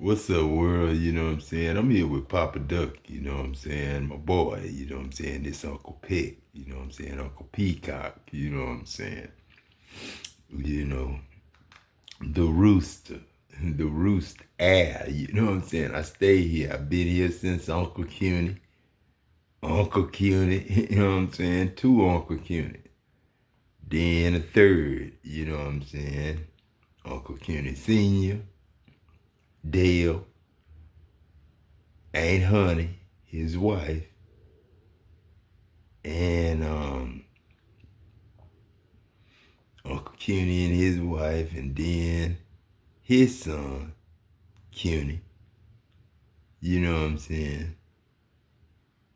What's up, world? You know what I'm saying? I'm here with Papa Duck, you know what I'm saying? My boy, you know what I'm saying? This Uncle Pick, you know what I'm saying? Uncle Peacock, you know what I'm saying? You know, the rooster, the roost air, you know what I'm saying? I stay here. I've been here since Uncle Cuny, you know what I'm saying? Two Uncle Cuny. Then a third, you know what I'm saying? Uncle Cuny Sr., Dale, Aunt Honey, his wife, and Uncle Cuny and his wife, and then his son, Cuny, you know what I'm saying,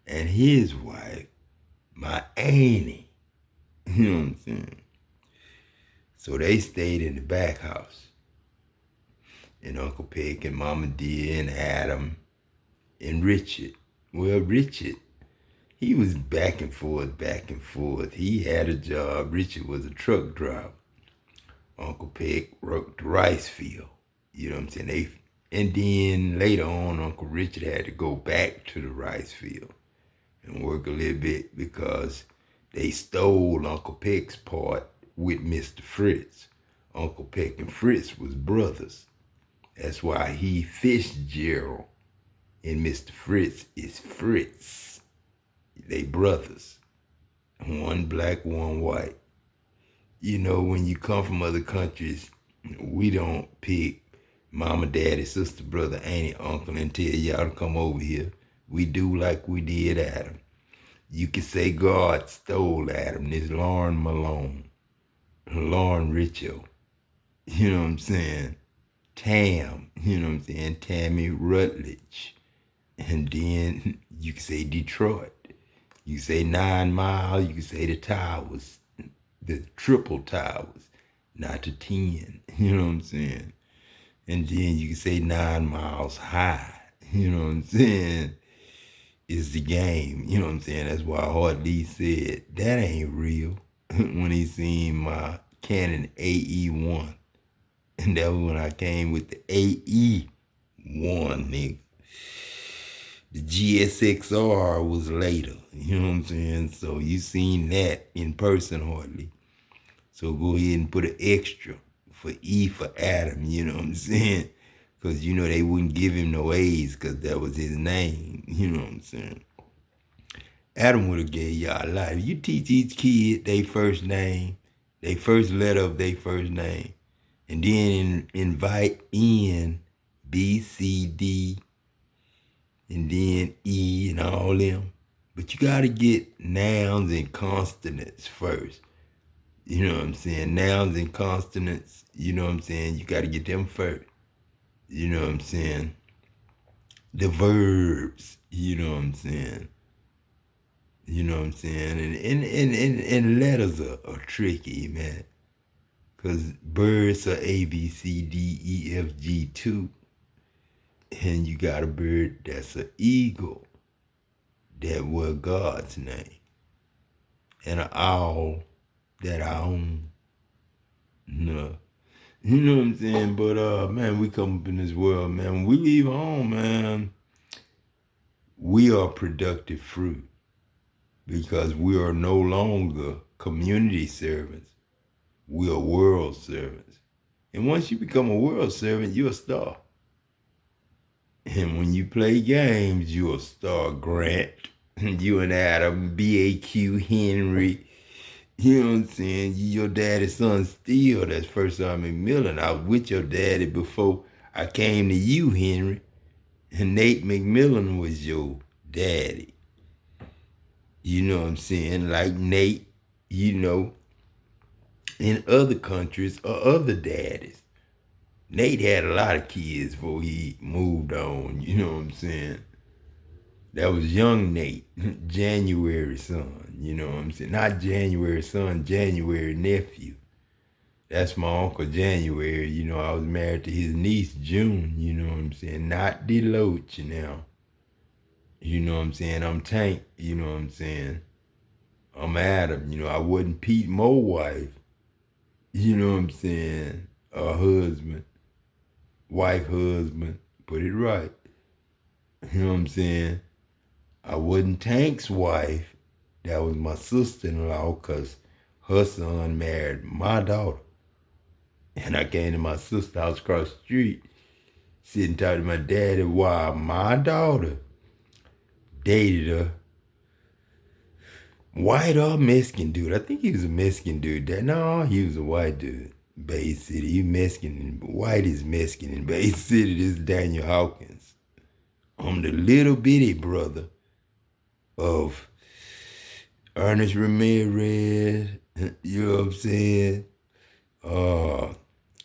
and his wife, my auntie, you know what I'm saying. So they stayed in the back house, and Uncle Peck and Mama Dear and Adam and Richard. Well, Richard, he was back and forth, back and forth. He had a job. Richard was a truck driver. Uncle Peck worked the rice field. You know what I'm saying? And then later on, Uncle Richard had to go back to the rice field and work a little bit because they stole Uncle Peck's part with Mr. Fritz. Uncle Peck and Fritz was brothers. That's why he Fitzgerald and Mr. Fritz is Fritz. They brothers. One black, one white. You know, when you come from other countries, we don't pick mama, daddy, sister, brother, auntie, uncle, and tell y'all to come over here. We do like we did Adam. You can say God stole Adam. This Lauren Malone, Lauren Richo, you know what I'm saying? Tam, you know what I'm saying? Tammy Rutledge. And then you can say Detroit. You can say 9 Mile. You can say the towers, the triple towers, not the 10. You know what I'm saying? And then you can say 9 miles high. You know what I'm saying? Is the game. You know what I'm saying? That's why Hard Lee said that ain't real when he seen my Canon AE1. And that was when I came with the AE1, nigga. The GSXR was later. You know what I'm saying? So you seen that in person hardly. So go ahead and put an extra for E for Adam, you know what I'm saying? Because, you know, they wouldn't give him no A's because that was his name, you know what I'm saying? Adam would have gave y'all a lot. If you teach each kid their first name, their first letter of their first name, and then invite in B, C, D, and then E and all them. But you got to get nouns and consonants first. You know what I'm saying? Nouns and consonants, you know what I'm saying? You got to get them first. You know what I'm saying? The verbs, you know what I'm saying? You know what I'm saying? And letters are tricky, man. Because birds are A, B, C, D, E, F, G, too. And you got a bird that's an eagle. That was God's name. And an owl that I own. No. You know what I'm saying? But man, we come up in this world, man. When we leave home, man, we are productive fruit because we are no longer community servants. We are world servants. And once you become a world servant, you're a star. And when you play games, you're a star, Grant. You and Adam, BAQ, Henry. You know what I'm saying? Your daddy's son still, that's First Army McMillan. I was with your daddy before I came to you, Henry. And Nate McMillan was your daddy. You know what I'm saying? Like Nate, you know, in other countries or other daddies. Nate had a lot of kids before he moved on, you know what I'm saying? That was young Nate, January son, you know what I'm saying? Not January son, January nephew. That's my Uncle January, you know, I was married to his niece June, you know what I'm saying? Not Deloach now. You know what I'm saying? I'm Tank, you know what I'm saying? I'm Adam, you know, I wasn't Pete Mo's wife, you know what I'm saying? Husband, wife, husband, Put it right. You know what I'm saying? I wasn't Tank's wife. That was my sister-in-law because her son married my daughter. And I came to my sister's house across the street, sitting talking to my daddy while my daughter dated a white or Mexican dude. I think he was a Mexican dude. No, he was a white dude. Bay City. He Mexican. White is Mexican in Bay City. This is Daniel Hawkins. I'm the little bitty brother of Ernest Ramirez. You know what I'm saying?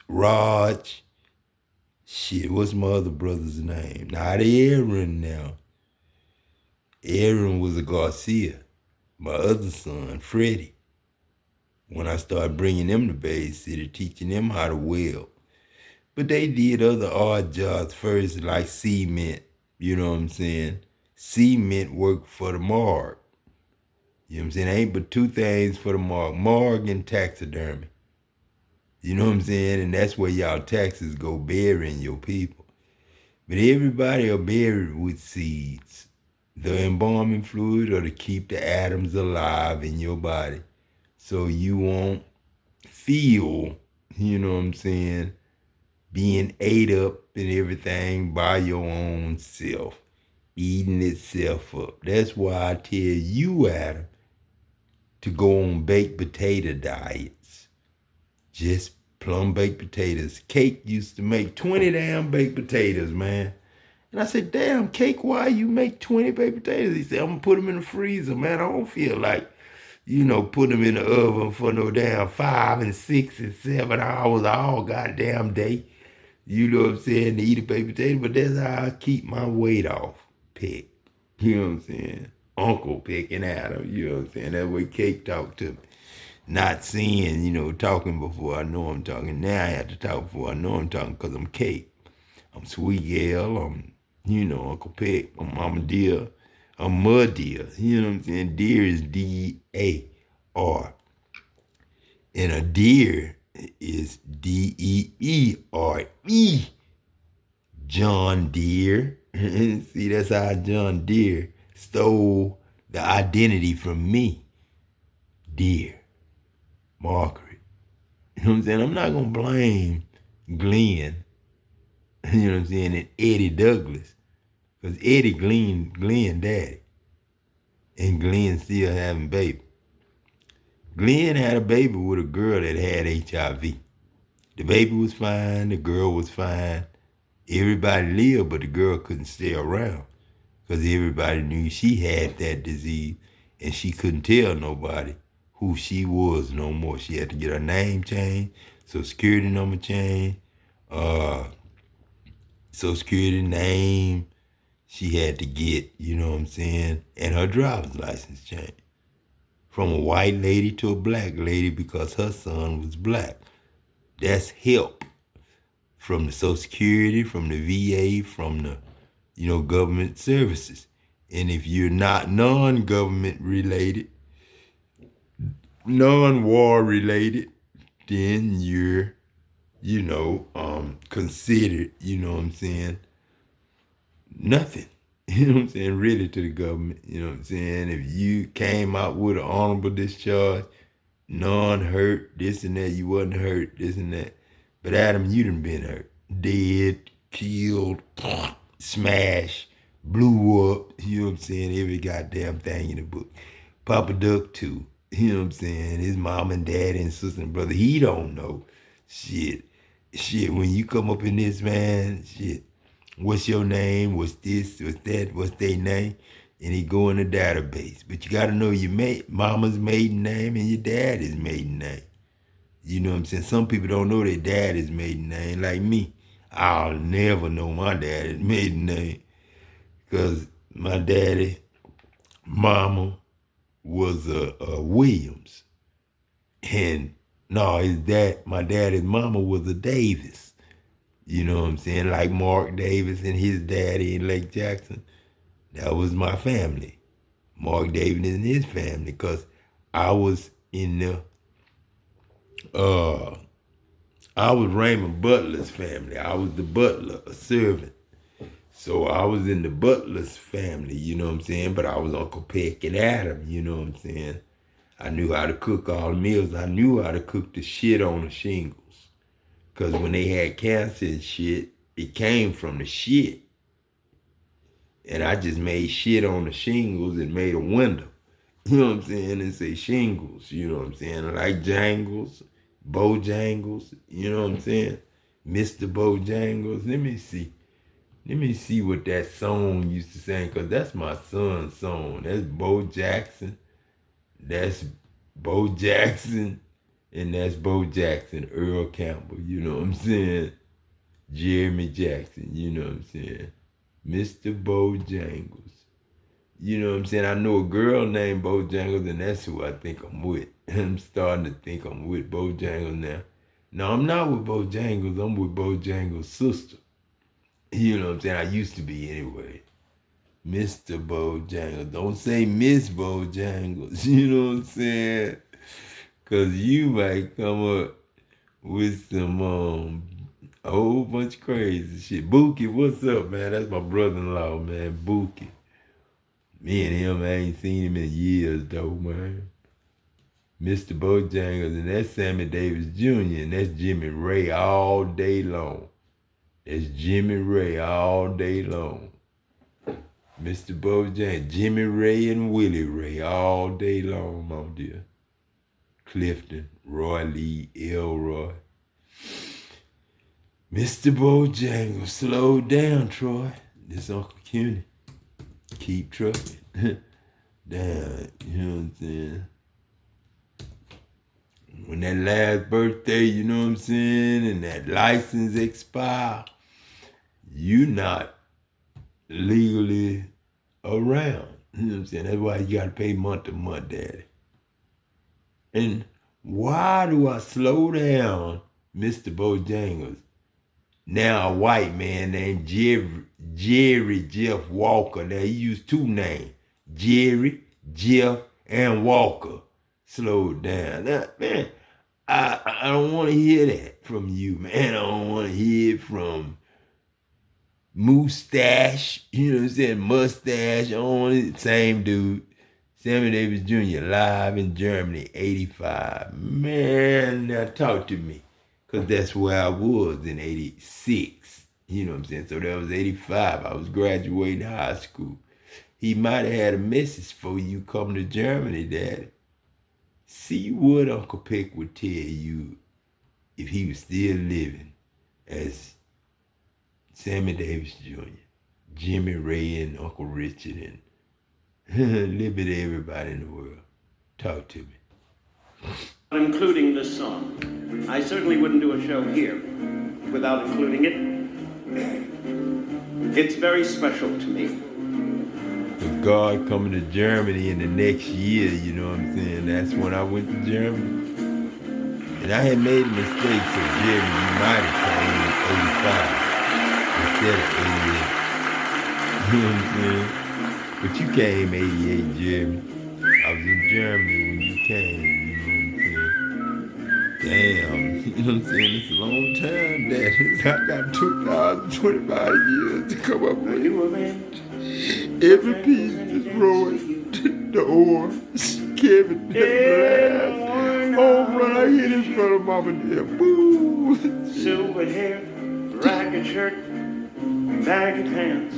Raj. Shit, what's my other brother's name? Not Aaron now. Aaron was a Garcia. My other son, Freddie. When I started bringing them to Bay City, teaching them how to weld. But they did other odd jobs first, like cement. You know what I'm saying? Cement worked for the morgue. You know what I'm saying? Ain't but two things for the morgue and taxidermy. You know what I'm saying? And that's where y'all taxes go burying your people. But everybody are buried with seeds. The embalming fluid or to keep the atoms alive in your body. So you won't feel, you know what I'm saying, being ate up and everything by your own self, eating itself up. That's why I tell you, Adam, to go on baked potato diets. Just plum baked potatoes. Cake used to make 20 damn baked potatoes, man. And I said, damn, Cake, why you make 20 baked potatoes? He said, I'm going to put them in the freezer, man. I don't feel like, put them in the oven for no damn 5 and 6 and 7 hours all goddamn day. You know what I'm saying, to eat a baked potato. But that's how I keep my weight off, Pick. You know what I'm saying? Uncle Pick and Adam, you know what I'm saying? That way Cake talk to me. Not seeing, talking before I know I'm talking. Now I have to talk before I know I'm talking because I'm Cake. I'm Sweet Gal. I'm, Uncle Pick. I'm Mama Deer. I'm Mud Deer. You know what I'm saying? Deer is D-A-R. And a deer is D-E-E-R-E. John Deere. See, that's how John Deere stole the identity from me. Deere. Margaret. You know what I'm saying? I'm not going to blame Glenn, you know what I'm saying, and Eddie Douglas. Because Eddie Glenn daddy. And Glenn still having baby. Glenn had a baby with a girl that had HIV. The baby was fine. The girl was fine. Everybody lived, but the girl couldn't stay around because everybody knew she had that disease and she couldn't tell nobody who she was no more. She had to get her name changed, social security number changed, social security name. She had to get, you know what I'm saying, and her driver's license changed from a white lady to a black lady because her son was black. That's help from the Social Security, from the VA, from the, government services. And if you're not non-government related, non-war related, then you're, considered, you know what I'm saying, nothing. You know what I'm saying, really to the government. You know what I'm saying? If you came out with an honorable discharge, non-hurt, this and that, you wasn't hurt, this and that. But Adam, you done been hurt. Dead, killed, smashed, blew up, you know what I'm saying, every goddamn thing in the book. Papa Duck too, you know what I'm saying, his mom and dad and sister and brother, he don't know. Shit, when you come up in this, man, shit, what's your name, what's this, what's that, what's their name? And he go in the database. But you gotta know your mama's maiden name and your daddy's maiden name. You know what I'm saying? Some people don't know their daddy's maiden name, like me. I'll never know my daddy's maiden name because my daddy, mama was a Williams. And no, my daddy's mama was a Davis. You know what I'm saying? Like Mark Davis and his daddy in Lake Jackson. That was my family. Mark Davis and his family, because I was in the I was Raymond Butler's family. I was the butler, a servant. So I was in the Butler's family, you know what I'm saying? But I was Uncle Peck and Adam, you know what I'm saying? I knew how to cook all the meals. I knew how to cook the shit on the shingles. Because when they had cancer and shit, it came from the shit. And I just made shit on the shingles and made a window. You know what I'm saying? And say shingles, you know what I'm saying? Like Jangles, Bojangles, you know what I'm saying? Mr. Bojangles. Let me see. Let me see what that song used to sing, because that's my son's song. That's Bo Jackson. That's Bo Jackson. And that's Bo Jackson, Earl Campbell, you know what I'm saying? Jeremy Jackson, you know what I'm saying? Mr. Bojangles. You know what I'm saying? I know a girl named Bojangles, and that's who I think I'm with. I'm starting to think I'm with Bojangles now. No, I'm not with Bojangles. I'm with Bojangles' sister. You know what I'm saying? I used to be anyway. Mr. Bojangles. Don't say Miss Bojangles. You know what I'm saying? Because you might come up with some a whole bunch of crazy shit. Bookie, what's up, man? That's my brother-in-law, man. Bookie. Me and him, I ain't seen him in years, though, man. Mr. Bojangles, and that's Sammy Davis Jr., and that's Jimmy Ray all day long. That's Jimmy Ray all day long. Mr. Bojangles, Jimmy Ray and Willie Ray all day long, my dear. Clifton, Roy Lee, Elroy. Mr. Bojangles, slow down, Troy. This Uncle Cuny. Keep trucking. Damn, you know what I'm saying? When that last birthday, you know what I'm saying, and that license expire, you not legally around. You know what I'm saying? That's why you gotta pay month to month, Daddy. And why do I slow down, Mr. Bojangles? Now a white man named Jerry Jeff Walker. Now he used two names, Jerry, Jeff, and Walker. Slow down. Now, man, I don't want to hear that from you, man. I don't want to hear it from Mustache, you know what I'm saying? Mustache, I don't want it. Same dude. Sammy Davis Jr. live in Germany, 85. Man, now talk to me. Because that's where I was in 86. You know what I'm saying? So that was 85. I was graduating high school. He might have had a message for you coming to Germany, Daddy. See what Uncle Peck would tell you if he was still living as Sammy Davis Jr., Jimmy Ray, and Uncle Richard, and a little bit of everybody in the world. Talk to me. Including this song. I certainly wouldn't do a show here without including it. It's very special to me. With God coming to Germany in the next year, you know what I'm saying? That's when I went to Germany. And I had made a mistake, so Jeremy, you might have came in 85 instead of 88. You know what I'm saying? But you came 88, Jeremy. I was in Germany when you came, you know what I'm saying? Damn, you know what I'm saying? It's a long time, Daddy. I got 2,025 years to come up with. Every piece destroyed. The oars, Kevin, the glass. Home run, I hit in front of Mama there. Boo! Silver hair, ragged shirt, baggy pants.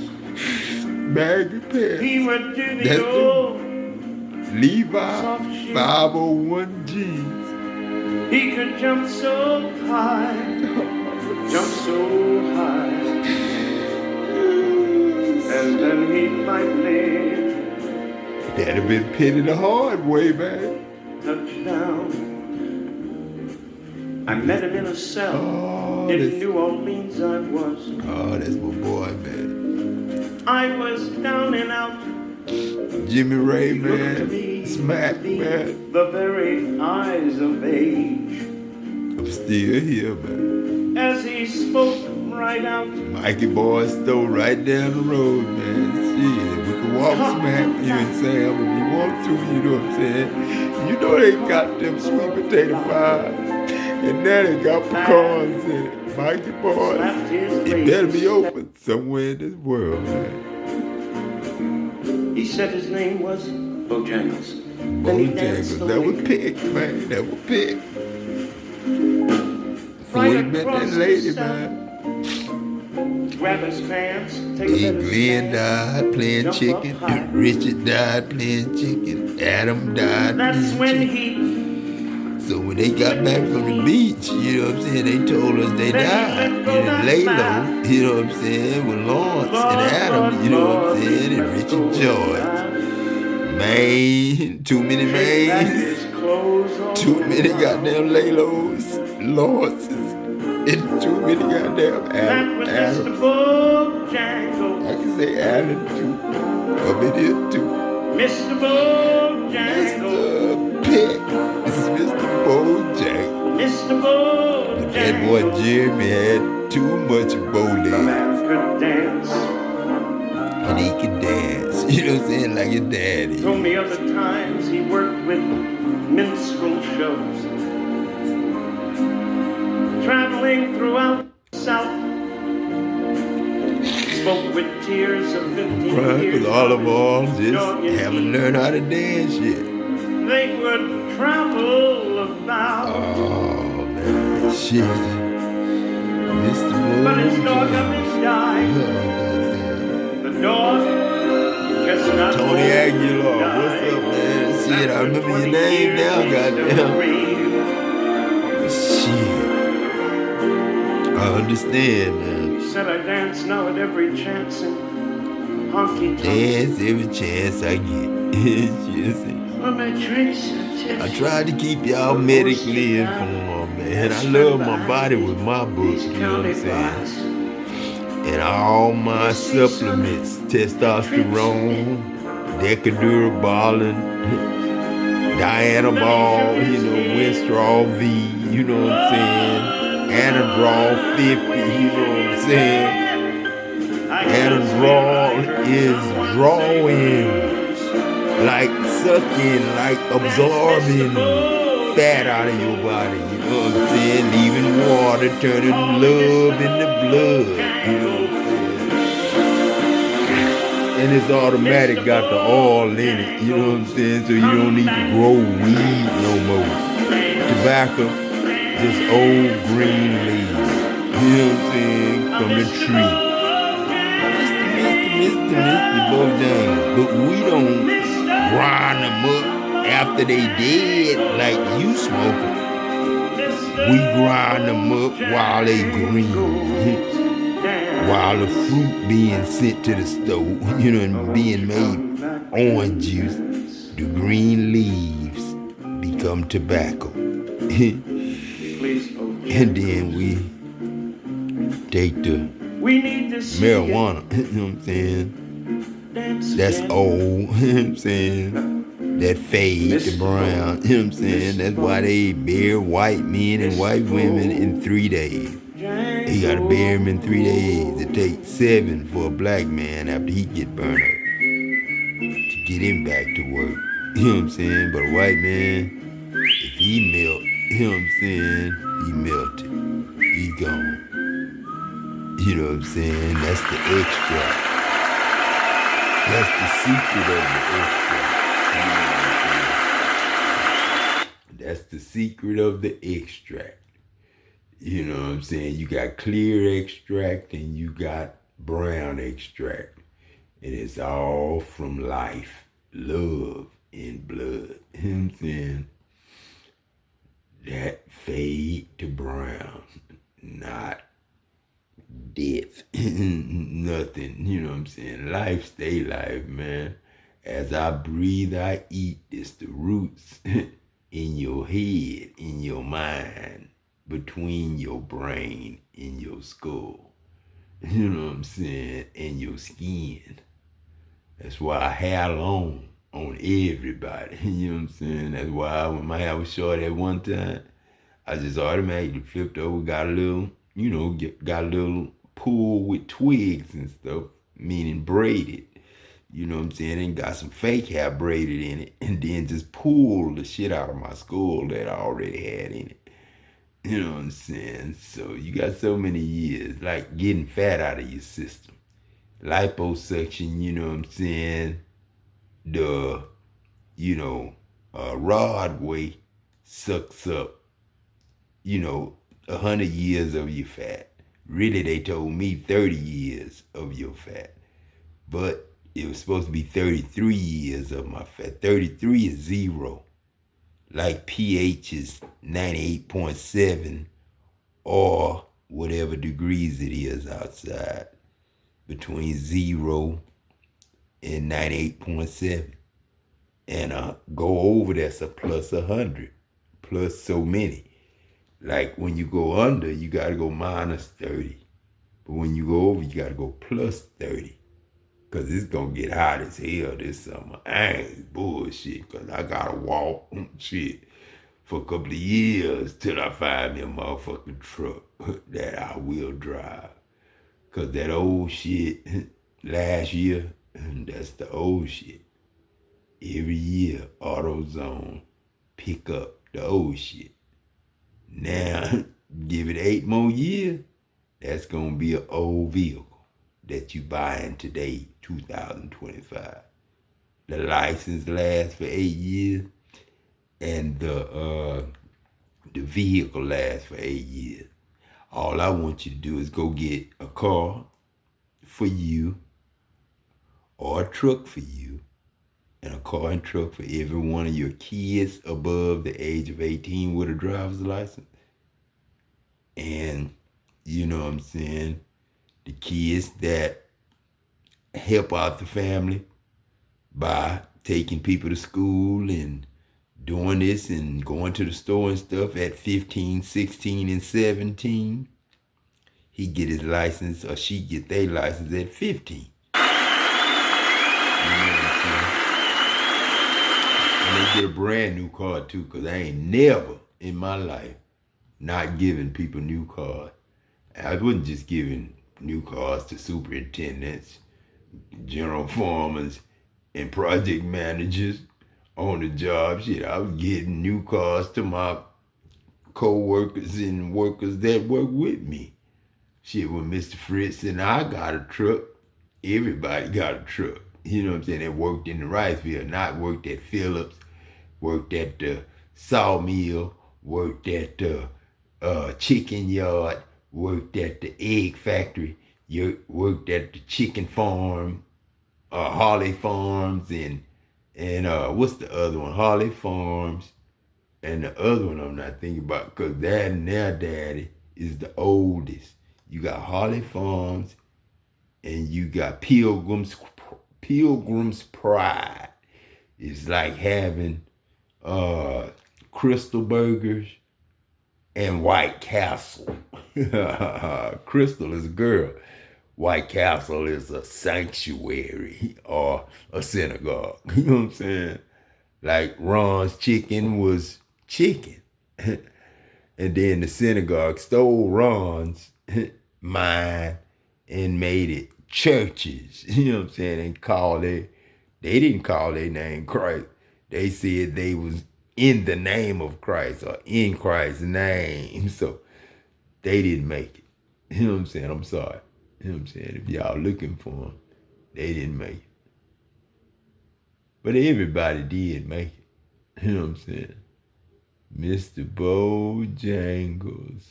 Baggy pants. He went to the old Levi 501 jeans. He could jump so high, jump so high, and then he might live. That'd have been penny the hard way, man. Touchdown. I met him in a cell in New Orleans. I was. Oh, that's my boy, man. I was down and out. Jimmy Ray, man. Smack, man. The very eyes of age. I'm still here, man. As he spoke right out. Mikey Boy stole right down the road, man. Shit, we can walk smack you and Sam if you want to, you know what I'm saying? You know they got them sweet potato pie. And now they got pecans in it. Mikey boys, it better be open somewhere in this world, man. He said his name was Bojangles. Then he danced Bojangles, the that was lady picked, man. That was picked. Before right he met across that the lady, cell. man. Grab his pants, take a Hey, bit of Glenn sand, died playing jump chicken. up high. Richard died playing chicken. Adam died That's playing when chicken. he So when they got back from the beach, you know what I'm saying, they told us they died. And then Lalo, you know what I'm saying, with Lawrence and Adam, you know what I'm saying, and Richard George. Man, too many mains, too many goddamn Lalos, Lawrences, and too many goddamn Adam. I can say Adam too. Up in here too. Mr. Bojangles. Mr. Pick. This is Mr. Bojangles. Mr. Bojangles. But that boy Jeremy had too much bow The legs. man could dance. And he could dance. You know what I'm saying? Like his daddy. Told me other times he worked with minstrel shows. Traveling throughout the South. Spoke with tears of 15 Right, years. because all of them just haven't learned how to dance yet. They would travel about. Oh, man. Shit. Mr. But his dog up Bojangles. and died. Oh, The dog just not Tony Aguilar, died. what's up, man? Shit, I remember your name now, goddamn. Shit. I understand, man. He said I dance now at every chance and honky tonk. Dance every chance I get. I tried to keep y'all medically informed, man. I love my body with my books, you know what I'm saying? And all my supplements, testosterone, Decadurabolin, Dianabol, you know, Winstrol V, you know what I'm saying? Anadrol 50, you know what I'm saying? Anadrol is drawing, like sucking, like absorbing fat out of your body, you know what I'm saying? Leaving water, turning love into blood, you know what I'm saying? And it's automatic, got the oil in it, you know what I'm saying? So you don't need to grow weed no more. Tobacco, just old green leaves, you know what I'm saying, from the tree. Mr. Bojangles, but we don't grind them up after they dead like you smoking. We grind them up while they green, while the fruit being sent to the stove, you know, and being made orange juice. The green leaves become tobacco. And then we take the marijuana, you know what I'm saying? That's old, you know what I'm saying? That fade to brown, you know what I'm saying? That's why they bury white men and white women in 3 days. You gotta bury him in 3 days. It takes 7 for a black man after he get burned up to get him back to work. You know what I'm saying? But a white man, if he melt, you know what I'm saying? He melted. He gone. You know what I'm saying? That's the extract. That's the secret of the extract. You know what I'm saying? That's the secret of the extract. You know what I'm saying? You got clear extract and you got brown extract. And it's all from life, love, and blood. You know what I'm saying? That fade to brown, not death, nothing, you know what I'm saying? Life stay life, man. As I breathe, I eat. It's the roots in your head, in your mind, between your brain and your skull. You know what I'm saying? And your skin. That's why I hair long on everybody. You know what I'm saying? That's why when my hair was short at one time, I just automatically flipped over, got a little, you know, got a little pool with twigs and stuff, meaning braided. You know what I'm saying? And got some fake hair braided in it, and then just pulled the shit out of my skull that I already had in it. You know what I'm saying? So you got so many years, like getting fat out of your system. Liposuction, you know what I'm saying? The, rod weight sucks up, 100 years of your fat. Really, they told me 30 years of your fat. But it was supposed to be 33 years of my fat. 33 is zero. Like pH is 98.7 or whatever degrees it is outside, between 0 and 98.7. And go over, that's a plus 100, plus so many. Like when you go under, you got to go minus 30. But when you go over, you got to go plus 30. Because it's going to get hot as hell this summer. I ain't bullshit, because I got to walk shit for a couple of years till I find me a motherfucking truck that I will drive. Because that old shit last year, that's the old shit. Every year, AutoZone pick up the old shit. Now, give it 8 more years, that's going to be an old vehicle that you buying today, 2025. The license lasts for 8 years, and the vehicle lasts for 8 years. All I want you to do is go get a car for you, or a truck for you, and a car and truck for every one of your kids above the age of 18 with a driver's license. And you know what I'm saying? The kids that help out the family by taking people to school and doing this and going to the store and stuff at 15, 16, and 17. He get his license, or she get their license at 15. You know what I'm saying? And they get a brand new car too, because I ain't never in my life not giving people new cars. I wasn't just giving new cars to superintendents, general foremans, and project managers on the job. Shit, I was getting new cars to my co-workers and workers that work with me. Shit, when Mr. Fritz and I got a truck, everybody got a truck. You know what I'm saying? That worked in the rice field, not worked at Phillips, worked at the sawmill, worked at the chicken yard, worked at the egg factory, worked at the chicken farm, Harley Farms, and what's the other one? Harley Farms, and the other one I'm not thinking about, because that and their daddy is the oldest. You got Harley Farms, and you got Pilgrim's Pride. It's like having Crystal Burgers and White Castle. Crystal is a girl. White Castle is a sanctuary or a synagogue. You know what I'm saying? Like Ron's chicken was chicken. And then the synagogue stole Ron's mind and made it churches. You know what I'm saying? And they didn't call their name Christ. They said they was in the name of Christ or in Christ's name. So they didn't make it. You know what I'm saying? I'm sorry. You know what I'm saying? If y'all looking for them, they didn't make it. But everybody did make it. You know what I'm saying? Mr. Bojangles.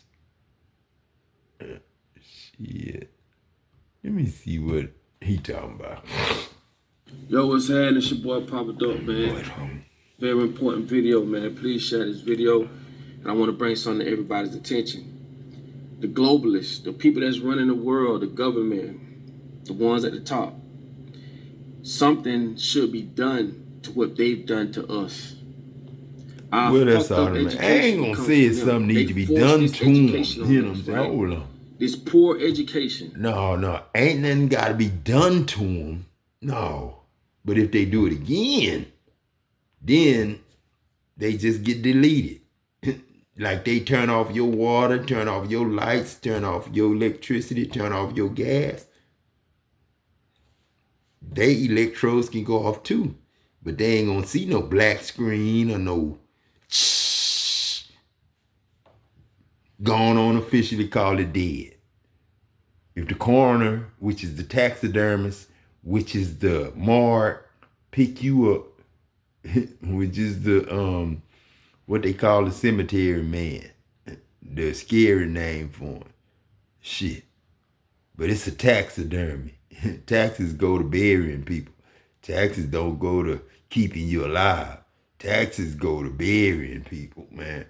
Shit. Let me see what he talking about. Yo, what's happening? It's your boy Papa Dope, man. Very important video, man. Please share this video. And I want to bring something to everybody's attention. The globalists, the people that's running the world, the government, the ones at the top. Something should be done to what they've done to us. Well, that's all, man. I ain't gonna say it's something need to be done to them. You know what I'm saying? Hold on. This poor education. No. Ain't nothing gotta be done to them. No. But if they do it again, then they just get deleted. Like they turn off your water, turn off your lights, turn off your electricity, turn off your gas. Their electrodes can go off too. But they ain't gonna see no black screen or no gone on officially call it dead. If the coroner, which is the taxidermist, which is the morgue, pick you up, which is the what they call the cemetery man, the scary name for him. Shit. But it's a taxidermy. Taxes go to burying people. Taxes don't go to keeping you alive. Taxes go to burying people, man.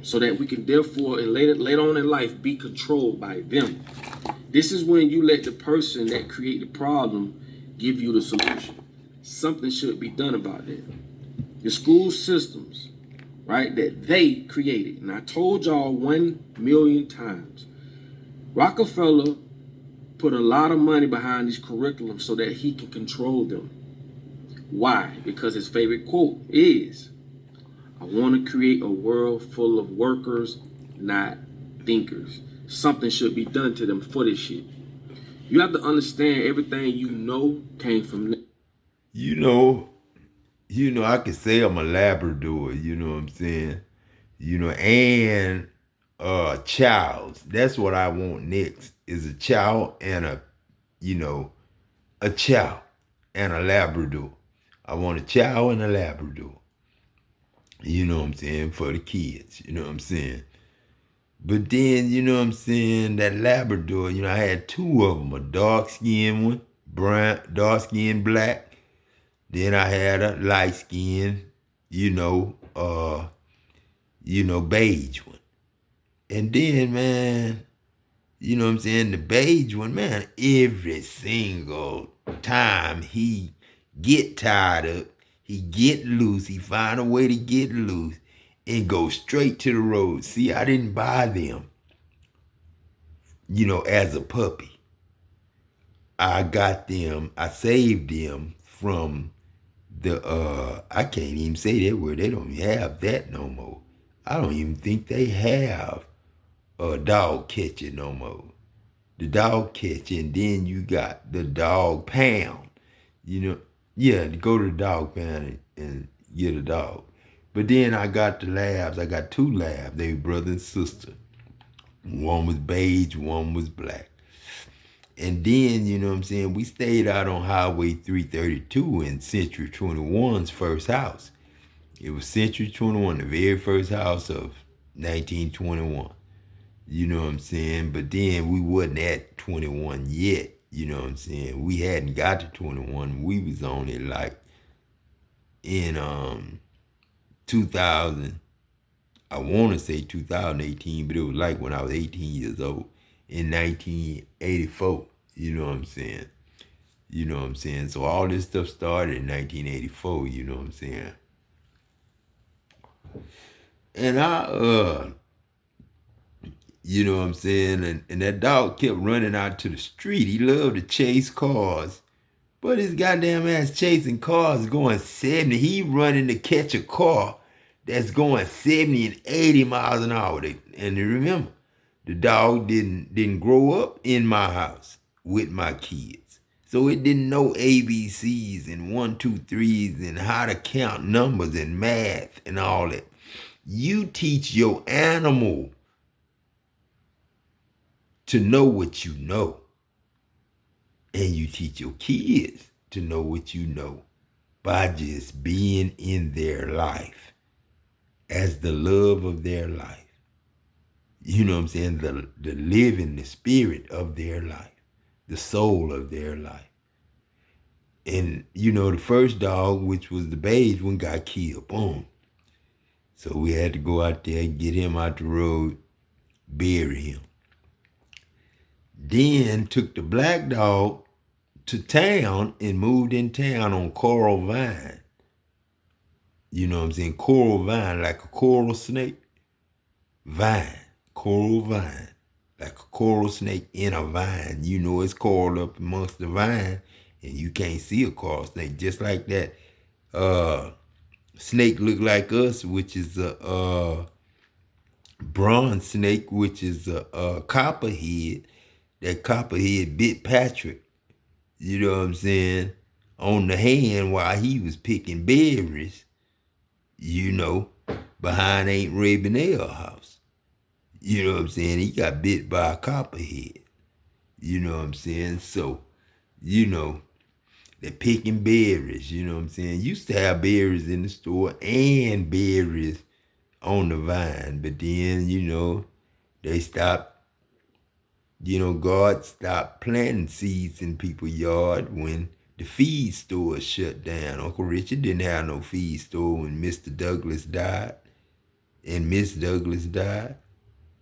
So that we can therefore, and later on in life, be controlled by them. This is when you let the person that create the problem give you the solution. Something should be done about that. The school systems, right, that they created. And I told y'all 1,000,000 times. Rockefeller put a lot of money behind these curriculums so that he can control them. Why? Because his favorite quote is, I want to create a world full of workers, not thinkers. Something should be done to them for this shit. You have to understand everything you know came from them. You know, I could say I'm a Labrador, you know what I'm saying? And chows. That's what I want next, is a chow and a chow and a Labrador. I want a chow and a Labrador. You know what I'm saying? For the kids, you know what I'm saying? But then, you know what I'm saying, that Labrador, I had two of them, a dark-skinned one, dark-skinned black. Then I had a light-skinned, beige one. And then, man, you know what I'm saying, the beige one, man, every single time he get tired of, he get loose, he find a way to get loose and go straight to the road. See, I didn't buy them, as a puppy. I got them, I saved them from I can't even say that word. They don't even have that no more. I don't even think they have a dog catcher no more. The dog catcher, and then you got the dog pound. Yeah, to go to the dog pound and get a dog. But then I got the labs. I got two labs. They were brother and sister. One was beige, one was black. And then, you know what I'm saying, we stayed out on Highway 332 in Century 21's first house. It was Century 21, the very first house of 1921. You know what I'm saying? But then we wasn't at 21 yet. You know what I'm saying? We hadn't got to 21. We was on it like in 2000. I want to say 2018, but it was like when I was 18 years old in 1984. You know what I'm saying? You know what I'm saying? So all this stuff started in 1984. You know what I'm saying? And you know what I'm saying? And that dog kept running out to the street. He loved to chase cars. But his goddamn ass chasing cars going 70. He running to catch a car that's going 70 and 80 miles an hour. And remember, the dog didn't grow up in my house with my kids. So it didn't know ABCs and 1, 2, 3s and how to count numbers and math and all that. You teach your animal to know what you know. And you teach your kids to know what you know by just being in their life as the love of their life. You know what I'm saying? The living, the spirit of their life, the soul of their life. And, the first dog, which was the beige one, got killed. Boom. So we had to go out there and get him out the road, bury him. Then took the black dog to town and moved in town on coral vine. You know what I'm saying? Coral vine, like a coral snake. Vine, coral vine, like a coral snake in a vine. It's coiled up amongst the vine and you can't see a coral snake. Just like that snake look like us, which is a bronze snake, which is a copperhead. That copperhead bit Patrick, you know what I'm saying, on the hand while he was picking berries, behind Aunt Ravenel's house. You know what I'm saying? He got bit by a copperhead. You know what I'm saying? So, you know, they're picking berries, you know what I'm saying? Used to have berries in the store and berries on the vine, but then, you know, they stopped, you know, God stopped planting seeds in people's yard when the feed store shut down. Uncle Richard didn't have no feed store when Mr. Douglas died and Miss Douglas died.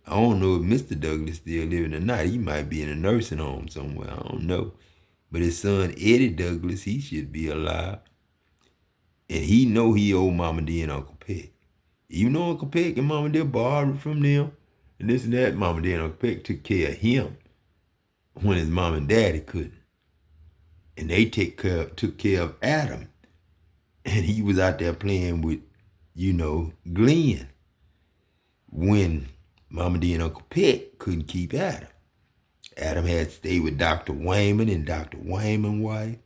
I don't know if Mr. Douglas still living or not. He might be in a nursing home somewhere. I don't know. But his son Eddie Douglas, he should be alive. And he know he owe Mama D and Uncle Peck. Even though Uncle Peck and Mama D borrowed from them, and this and that, Mama D and Uncle Peck took care of him when his mom and daddy couldn't. And they took care of Adam. And he was out there playing with, you know, Glenn when Mama D and Uncle Peck couldn't keep Adam. Adam had to stay with Dr. Wayman and Dr. Wayman's wife,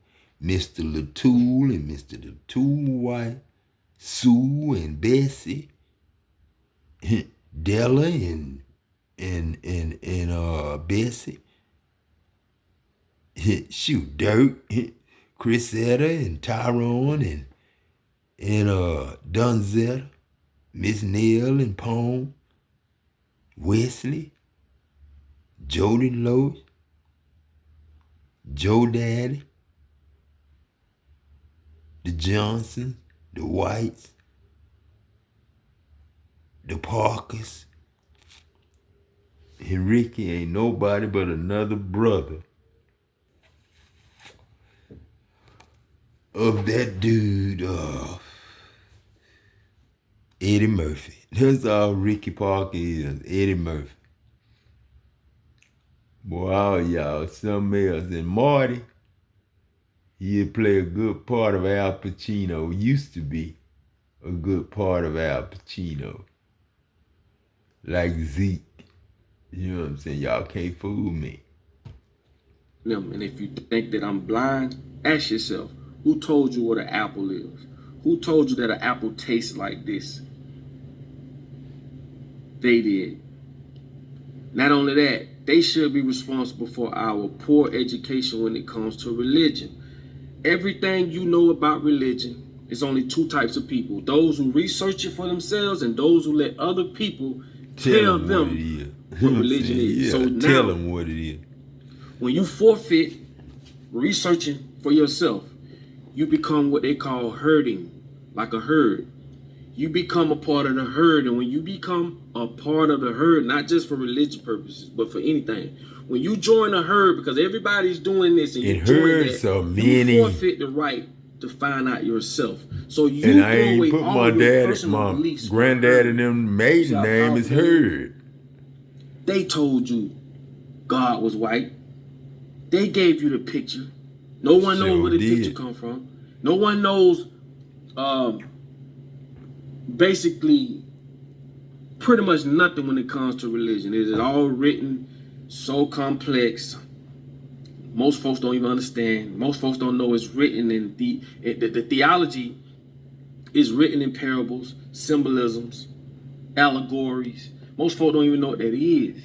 Mr. Latoul and Mr. Latoul's wife, Sue and Bessie, Della and Bessie, shoot, Dirk, Chrisetta and Tyrone and Donzetta, Miss Neal and Pone, Wesley, Jody Loach, Joe Daddy, the Johnsons, the Whites, the Parkers. And Ricky ain't nobody but another brother of that dude, Eddie Murphy. That's all Ricky Parker is, Eddie Murphy. Boy, all y'all, something else. And Marty, he'd play a good part of Al Pacino, used to be a good part of Al Pacino. Like Zeke. You know what I'm saying? Y'all can't fool me. And if you think that I'm blind, ask yourself, who told you what an apple is? Who told you that an apple tastes like this? They did. Not only that, they should be responsible for our poor education when it comes to religion. Everything you know about religion is only two types of people: those who research it for themselves and those who let other people tell them what religion is. Yeah, So now, tell them what it is. When you forfeit researching for yourself, you become what they call herding, like a herd. You become a part of the herd, and when you become a part of the herd, not just for religious purposes, but for anything, when you join a herd, because everybody's doing this, and you join that, you forfeit the right to find out yourself. So you and I throw ain't away put all my your dad, personal my beliefs. granddad, and them maiden name is Herd. They told you God was white. They gave you the picture. No one knows where the picture come from. No one knows. Basically, pretty much nothing when it comes to religion. It is all written so complex. Most folks don't even understand. Most folks don't know it's written in the theology is written in parables, symbolisms, allegories. Most folks don't even know what that is.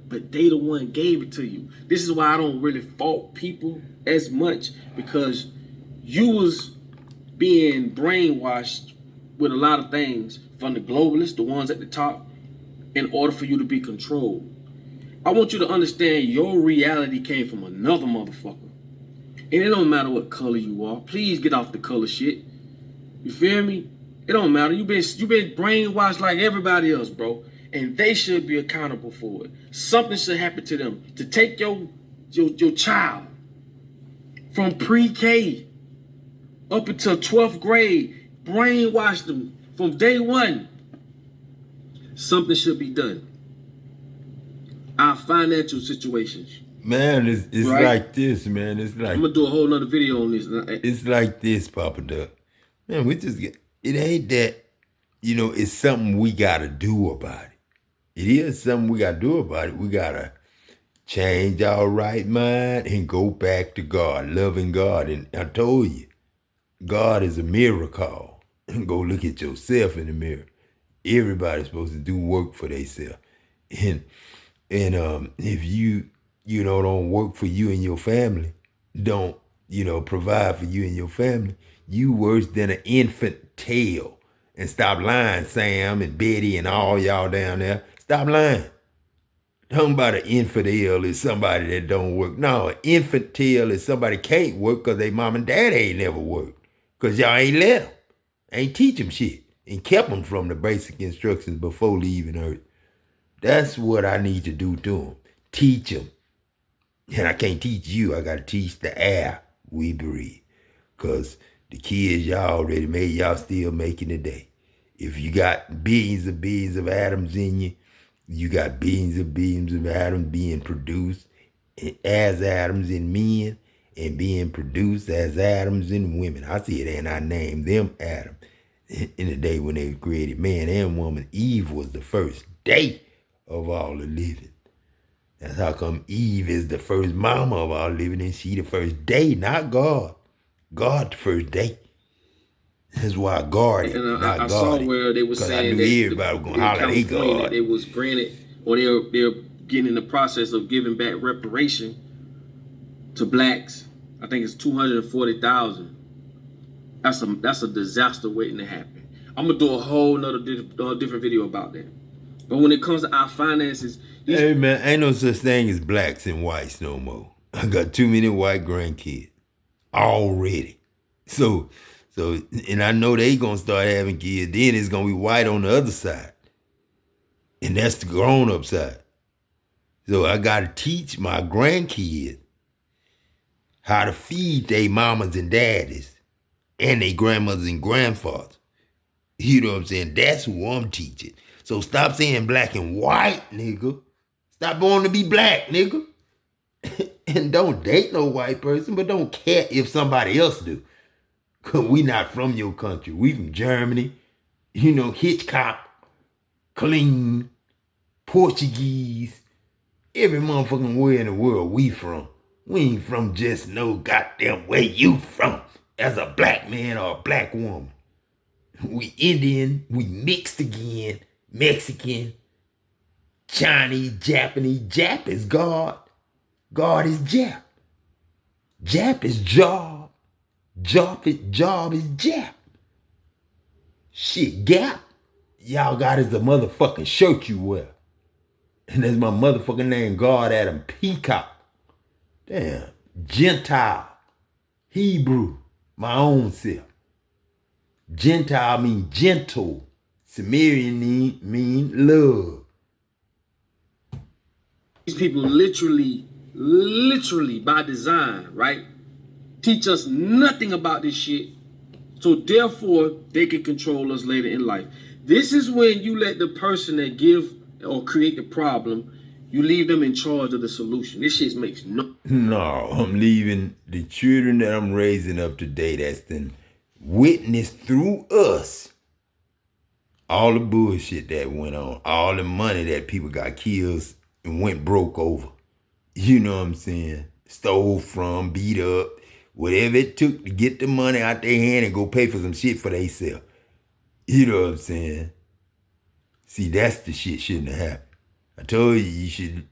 But they the one gave it to you. This is why I don't really fault people as much, because you was being brainwashed with a lot of things from the globalists, the ones at the top, in order for you to be controlled. I want you to understand your reality came from another motherfucker. And it don't matter what color you are. Please get off the color shit. You feel me? It don't matter. You been brainwashed like everybody else, bro. And they should be accountable for it. Something should happen to them to take your child from pre-K up until 12th grade. Brainwash them from day one. Something should be done. Our financial situations. Man, it's right? Like this, man. It's like, I'm gonna do a whole nother video on this. It's like this, Papa Duck. Man, we just get, it ain't that, you know, it's something we gotta do about it. It is something we gotta do about it. We gotta change our right mind and go back to God, loving God. And I told you, God is a miracle. Go look at yourself in the mirror. Everybody's supposed to do work for themselves. And if you don't work for you and your family, don't provide for you and your family, you worse than an infant tail. And stop lying, Sam and Betty and all y'all down there. Stop lying. Talking about an infidel is somebody that don't work. No, an infantile is somebody can't work because they mom and dad ain't never worked. Because y'all ain't let them. Ain't teach them shit. And kept them from the basic instructions before leaving Earth. That's what I need to do to them. Teach them. And I can't teach you. I got to teach the air we breathe. Because the kids y'all already made, y'all still making today. If you got billions of atoms in you, you got billions of atoms being produced as atoms in men and being produced as atoms in women. I see it and I name them atoms. In the day when they created man and woman, Eve was the first day of all the living. That's how come Eve is the first mama of all living and she the first day, not God. God the first day. That's why I guarded, not I saw guarded. where they were Because I saying knew that everybody was going to in holler, they California that God. they was granted, or they're getting in the process of giving back reparation to blacks. I think it's 240,000. That's a disaster waiting to happen. I'm gonna do a whole nother different video about that. But when it comes to our finances, Hey man, ain't no such thing as blacks and whites no more. I got too many white grandkids already. So, and I know they gonna start having kids. Then it's gonna be white on the other side, and that's the grown-up side. So I gotta teach my grandkids how to feed their mamas and daddies and their grandmothers and grandfathers. You know what I'm saying? That's who I'm teaching. So stop saying black and white, nigga. Stop wanting to be black, nigga. And don't date no white person, but don't care if somebody else do. Cause we not from your country. We from Germany. Hitchcock, clean, Portuguese. Every motherfucking where in the world we from. We ain't from just no goddamn where you from as a black man or a black woman. We Indian, we mixed again, Mexican, Chinese, Japanese. Jap is God. God is Jap. Jap is job. Job is Jap. Shit, Gap, y'all got is the motherfucking shirt you wear. And that's my motherfucking name, God Adam Peacock. Damn, Gentile, Hebrew, my own self. Gentile mean gentle. Sumerian mean love. these people literally by design, right, teach us nothing about this shit. So therefore, they can control us later in life. This is when you let the person that give or create the problem, you leave them in charge of the solution. This shit makes no. No, I'm leaving the children that I'm raising up today that's been witnessed through us. All the bullshit that went on, all the money that people got killed and went broke over. You know what I'm saying? Stole from, beat up, whatever it took to get the money out their hand and go pay for some shit for themselves. You know what I'm saying? See, that's the shit shouldn't have happened. I told you,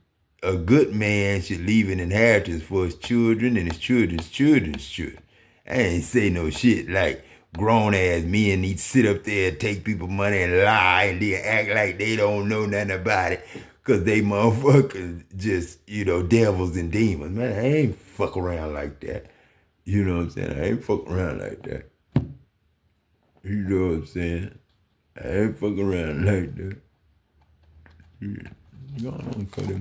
a good man should leave an inheritance for his children and his children's children's children. I ain't say no shit like grown ass men need to sit up there and take people money and lie and then act like they don't know nothing about it because they motherfuckers just, devils and demons. Man, I ain't fuck around like that. You know what I'm saying? I ain't fuck around like that. You know what I'm saying? I ain't fuck around like that. Yeah. Go on, cut him.